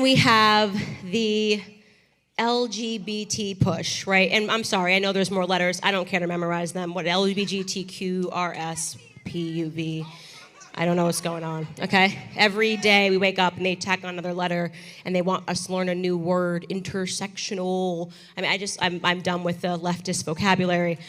We have the LGBT push, right? And I'm sorry, I know there's more letters. I don't care to memorize them. What LGBTQRSPUV. I don't know what's going on, okay? Every day we wake up and they tack on another letter and they want us to learn a new word, intersectional. I mean, I'm done with the leftist vocabulary.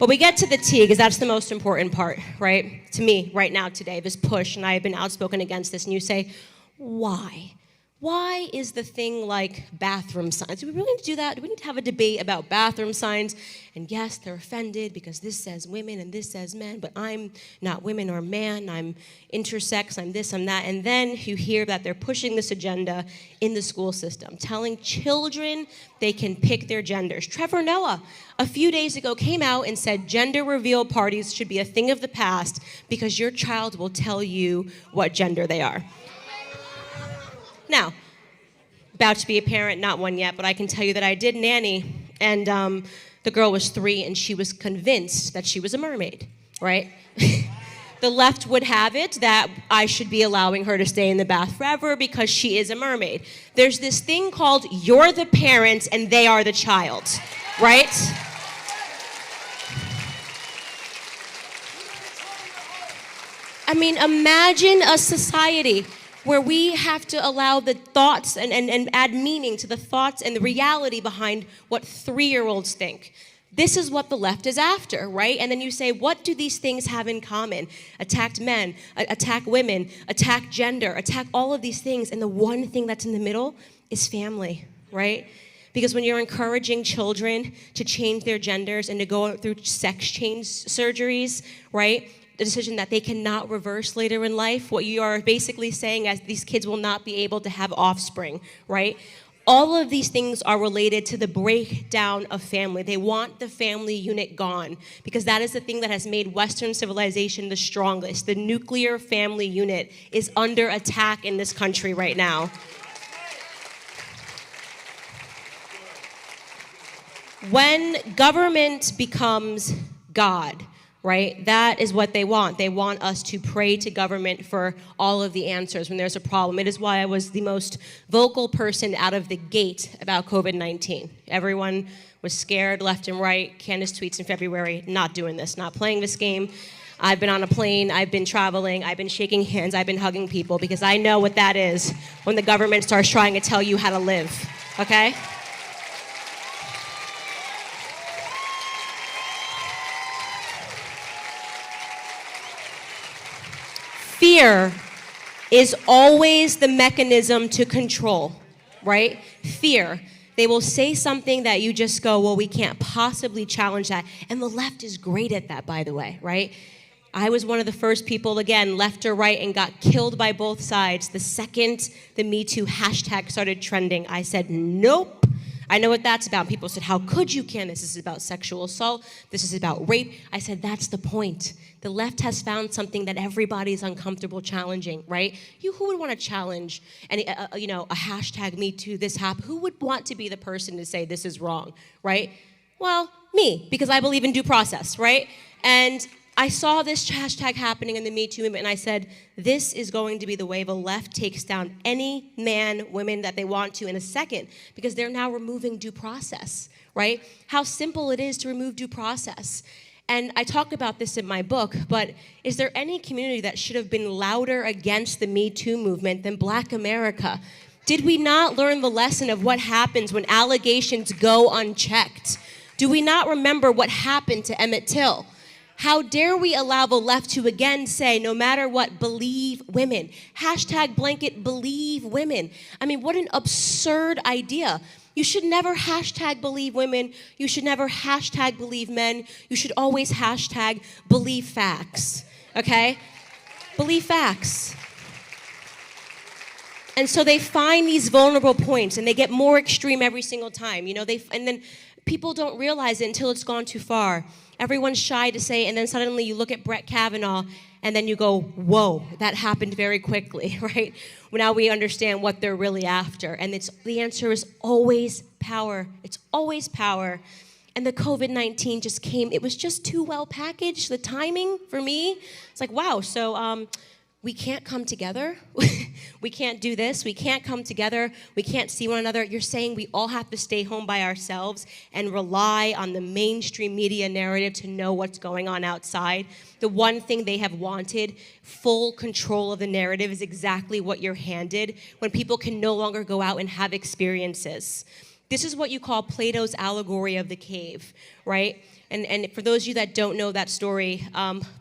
But we get to the T, because that's the most important part, right? To me, right now, today, this push, and I have been outspoken against this, and you say, why? Why is the thing like bathroom signs? Do we really need to do that? Do we need to have a debate about bathroom signs? And yes, they're offended because this says women and this says men, but I'm not women or man, I'm intersex, I'm this, I'm that. And then you hear that they're pushing this agenda in the school system, telling children they can pick their genders. Trevor Noah, a few days ago, came out and said gender reveal parties should be a thing of the past because your child will tell you what gender they are. Now, about to be a parent, not one yet, but I can tell you that I did nanny, and the girl was 3, and she was convinced that she was a mermaid, right? The left would have it that I should be allowing her to stay in the bath forever because she is a mermaid. There's this thing called you're the parent and they are the child, right? I mean, imagine a society where we have to allow the thoughts and add meaning to the thoughts and the reality behind what 3-year-olds think. This is what the left is after, right? And then you say, what do these things have in common? Attacked men, attack women, attack gender, attack all of these things. And the one thing that's in the middle is family, right? Because when you're encouraging children to change their genders and to go through sex change surgeries, right? The decision that they cannot reverse later in life, what you are basically saying is these kids will not be able to have offspring, right? All of these things are related to the breakdown of family. They want the family unit gone because that is the thing that has made Western civilization the strongest. The nuclear family unit is under attack in this country right now. When government becomes God, right? That is what they want. They want us to pray to government for all of the answers when there's a problem. It is why I was the most vocal person out of the gate about COVID-19. Everyone was scared left and right. Candace tweets in February, not doing this, not playing this game. I've been on a plane, I've been traveling, I've been shaking hands, I've been hugging people because I know what that is when the government starts trying to tell you how to live, okay? Fear is always the mechanism to control, right? Fear. They will say something that you just go, well, we can't possibly challenge that. And the left is great at that, by the way, right? I was one of the first people, again, left or right, and got killed by both sides. The second the Me Too hashtag started trending, I said, nope. I know what that's about. People said, how could you, Candace? This is about sexual assault. This is about rape. I said, that's the point. The left has found something that everybody's uncomfortable challenging, right? Who would want to challenge a hashtag Me Too, this happened? Who would want to be the person to say this is wrong, right? Well, me, because I believe in due process, right? And I saw this hashtag happening in the Me Too movement, and I said, this is going to be the way the left takes down any man, women that they want to in a second, because they're now removing due process, right? How simple it is to remove due process. And I talk about this in my book, but is there any community that should have been louder against the Me Too movement than Black America? Did we not learn the lesson of what happens when allegations go unchecked? Do we not remember what happened to Emmett Till? How dare we allow the left to again say, no matter what, believe women. Hashtag blanket believe women. I mean, what an absurd idea. You should never hashtag believe women. You should never hashtag believe men. You should always hashtag believe facts, okay? Believe facts. And so they find these vulnerable points and they get more extreme every single time. And then people don't realize it until it's gone too far. Everyone's shy to say, and then suddenly you look at Brett Kavanaugh, and then you go, whoa, that happened very quickly, right? Well, now we understand what they're really after, and the answer is always power. It's always power. And the COVID-19 just came, it was just too well packaged. The timing, for me, it's like, wow, so we can't come together. We can't do this. We can't come together. We can't see one another. You're saying we all have to stay home by ourselves and rely on the mainstream media narrative to know what's going on outside. The one thing they have wanted, full control of the narrative, is exactly what you're handed when people can no longer go out and have experiences. This is what you call Plato's allegory of the cave, right? And for those of you that don't know that story,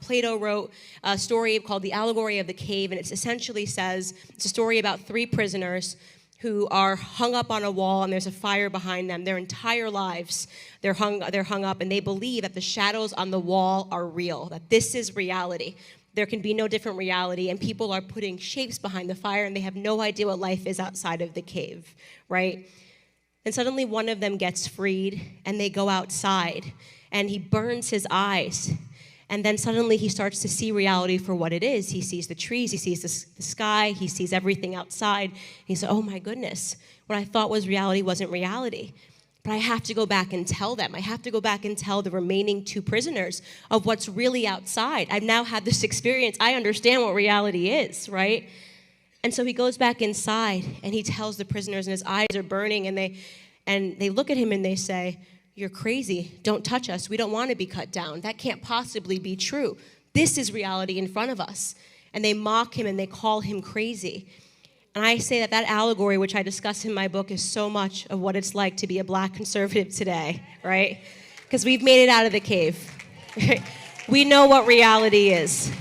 Plato wrote a story called The Allegory of the Cave, and it essentially says, it's a story about 3 prisoners who are hung up on a wall, and there's a fire behind them. Their entire lives, they're hung up, and they believe that the shadows on the wall are real, that this is reality. There can be no different reality, and people are putting shapes behind the fire, and they have no idea what life is outside of the cave, right? And suddenly one of them gets freed, and they go outside, and he burns his eyes. And then suddenly he starts to see reality for what it is. He sees the trees, he sees the sky, he sees everything outside. He said, oh my goodness, what I thought was reality wasn't reality. But I have to go back and tell them. I have to go back and tell the remaining 2 prisoners of what's really outside. I've now had this experience. I understand what reality is, right? And so he goes back inside, and he tells the prisoners, and his eyes are burning, and they look at him and they say, you're crazy. Don't touch us. We don't want to be cut down. That can't possibly be true. This is reality in front of us. And they mock him and they call him crazy. And I say that allegory, which I discuss in my book, is so much of what it's like to be a black conservative today, right? Because we've made it out of the cave. We know what reality is.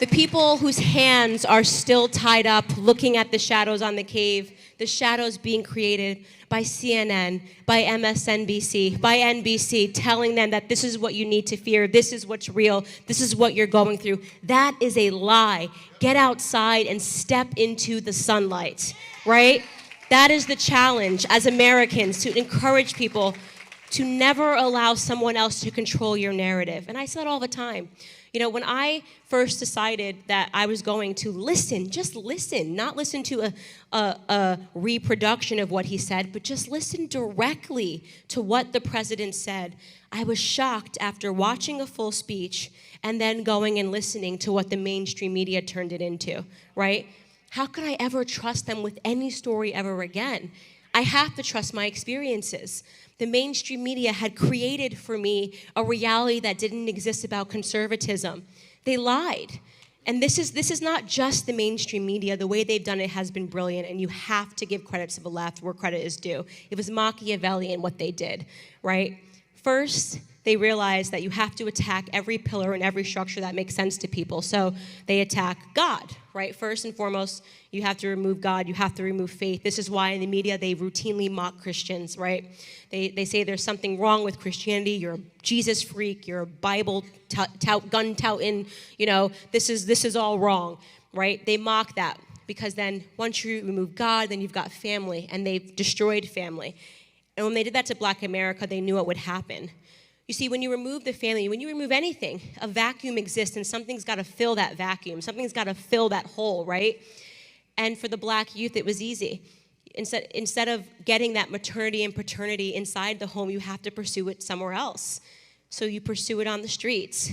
The people whose hands are still tied up looking at the shadows on the cave, the shadows being created by CNN, by MSNBC, by NBC, telling them that this is what you need to fear, this is what's real, this is what you're going through. That is a lie. Get outside and step into the sunlight, right? That is the challenge as Americans, to encourage people to never allow someone else to control your narrative. And I say that all the time. You know, when I first decided that I was going to listen, just listen, not listen to a reproduction of what he said, but just listen directly to what the president said, I was shocked after watching a full speech and then going and listening to what the mainstream media turned it into, right? How could I ever trust them with any story ever again? I have to trust my experiences. The mainstream media had created for me a reality that didn't exist about conservatism. They lied. And this is not just the mainstream media. The way they've done it has been brilliant, and you have to give credit to the left where credit is due. It was Machiavellian what they did, right? First, they realized that you have to attack every pillar and every structure that makes sense to people. So they attack God, right? First and foremost, you have to remove God. You have to remove faith. This is why in the media they routinely mock Christians, right? They say there's something wrong with Christianity. You're a Jesus freak. You're a Bible gun touting. You know, this is all wrong, right? They mock that because then once you remove God, then you've got family, and they've destroyed family. And when they did that to Black America, they knew what would happen. You see, when you remove the family, when you remove anything, a vacuum exists, and something's got to fill that vacuum. Something's got to fill that hole, right? And for the Black youth, it was easy. Instead of getting that maternity and paternity inside the home, you have to pursue it somewhere else. So you pursue it on the streets.